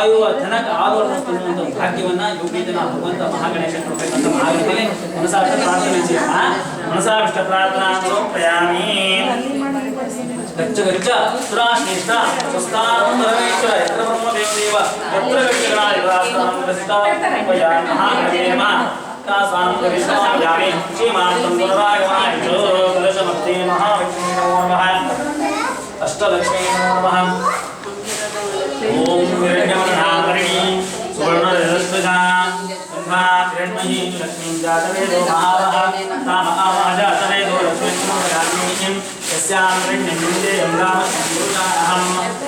ಆಯುವ ಜನಕ ಆದವರನ್ನು ಭಾಗ್ಯವನ್ನ ಯೋಗ್ಯತೆನ ಭಗವಂತ ಮಹಾಗಣೇಶ ಕೊಡಬೇಕಂತ ಮಹಾಗಣಪತಿಗೆ ಮನಸಾಷ್ಟ ಪ್ರಾರ್ಥನೆ ಮನಸಾಷ್ಟ ಪ್ರಾರ್ಥನಾ ಸಮರ್ಪಯಾಮಿ. ಗಚ್ಚ ಗಚ್ಚ ಸುರಾಶ್ರೇಷ್ಠ ಸ್ವಸ್ಥಾನಂದರೇಶ್ವರ ಯತ್ರ ಬ್ರಹ್ಮದೇವ ಯತ್ರ ಗಚ್ಚಗಣಾಯ ಪ್ರಸಿದ್ಧಾಯ ಮಹಾಗಣಪತಿ ನಮಃ ತಾಸಾಂತ ವಿಶ್ವಾಯಾಮಿ ಶ್ರೀಮಾಂತಂ ಗುಣರಾಗಮಾಯ ಕಲಶಮೂರ್ತಿ ಮಹಾವಿಷ್ಣು ನಮಃ ಅಷ್ಟಲಕ್ಷ್ಮೀ ನಮಃ. ओम हिरण्यवर्णाकर्णी सुवर्णरजस्वजा गंगा हिरण्मयी लक्ष्मीं जातवेदो महावः तामहावः जातवेदो लक्ष्मीं वदामि यस्यां हिरण्यमिन्दे यमरामसंयुताहं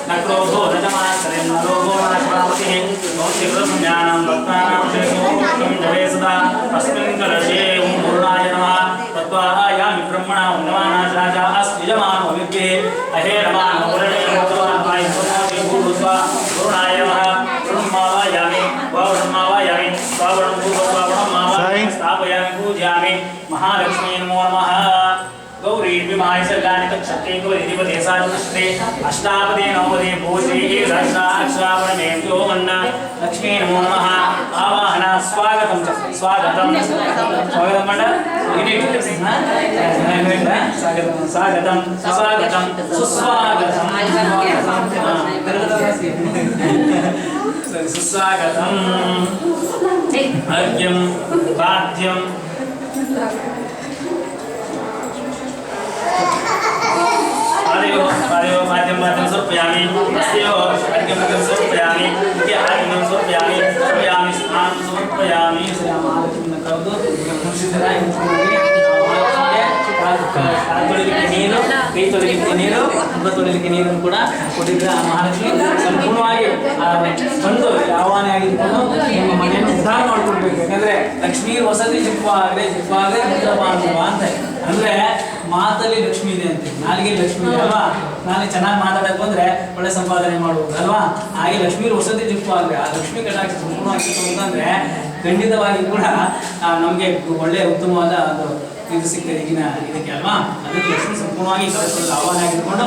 न क्रोधो न जमासरे न लोभो न श्रावतिः भौतिकज्ञानं भक्तानां शेषोऽहं जवे सदा अस्मिन् कलशे ओं पूर्णाय नमः तत्त्वायामि ब्रह्मणा नमानाथ राजा अस्ति जमानो विद्ये अहे नमः पूर्णे भगवानाय पूर्णाय नमः ब्रह्मावायामि ब्रह्मावायामि स्वावरणं भूस्वावरणं स्थापयामि पूजयामि महालक्ष्मी नमो नमः. गौरी विमाय सर्गानि तक्षते गौरीपदे साधुष्टे अष्टापदे नवपदे भूश्री सहस्राक्षरावरणमें योमन्न लक्ष्मी नमो नमः. आवाहन स्वागतं स्वागतं स्वागतं मंड स्वागतं स्वागतं सुस्वागतं सुस्वागतं अर्घ्यं पाद्यं पाद्यं समर्पयामि अस्यो अर्घ्यं समर्पयामि इति आर्घ्यं समर्पयामि समर्पयामि स्नानं समर्पयामि श्रीरामलक्ष्मण कवದು ನೀರು ಕೈ ತೊಳೆಯಲಿಕ್ಕೆ ನೀರು ಮುಖ ತೊಳೆಯಲಿಕ್ಕೆ ನೀರನ್ನು ಕೂಡ ಕೊಟ್ಟಿದ್ರೆ ಆ ಮಹಾಲಕ್ಷ್ಮಿ ಸಂಪೂರ್ಣವಾಗಿ ಬಂದು ಆಹ್ವಾನ ಆಗಿದ್ಕೊಂಡು ನಿಮ್ಮ ಮನೆಯನ್ನು ಉದ್ಧಾರ ಮಾಡ್ಕೊಡ್ಬೇಕು. ಯಾಕಂದ್ರೆ ಲಕ್ಷ್ಮೀ ವಸತಿ ಜಿಪ್ಪಾಗಲೇ ಅಂತ ಅಂದ್ರೆ ಮಾತಲ್ಲಿ ಲಕ್ಷ್ಮಿ ಇದೆ ಅಂತ, ನಾಲಿಗೆ ಲಕ್ಷ್ಮಿ ಇದೆ ಅಲ್ವಾ. ನಾಳೆ ಚೆನ್ನಾಗಿ ಮಾತಾಡಕ್ ಬಂದ್ರೆ ಒಳ್ಳೆ ಸಂಪಾದನೆ ಮಾಡುವುದು ಅಲ್ವಾ. ಹಾಗೆ ಲಕ್ಷ್ಮೀ ವಸತಿ ಜಿಪ್ಪಾಗ್ರೆ ಆ ಲಕ್ಷ್ಮೀ ಕಟಾಕ್ಷ ಸಂಪೂರ್ಣವಾಗಿ ಅಂತಂದ್ರೆ ಖಂಡಿತವಾಗಿ ಕೂಡ ನಮ್ಗೆ ಒಳ್ಳೆ ಉತ್ತಮವಾದ ಇದು ಸಿಗ್ತದೆ ಈಗಿನ ಇದಕ್ಕೆ ಅಲ್ವಾ. ಅದಕ್ಕೆ ಲಕ್ಷ್ಮಿ ಸಂಪೂರ್ಣವಾಗಿ ಆಹ್ವಾನ ಆಗಿದ್ಕೊಂಡು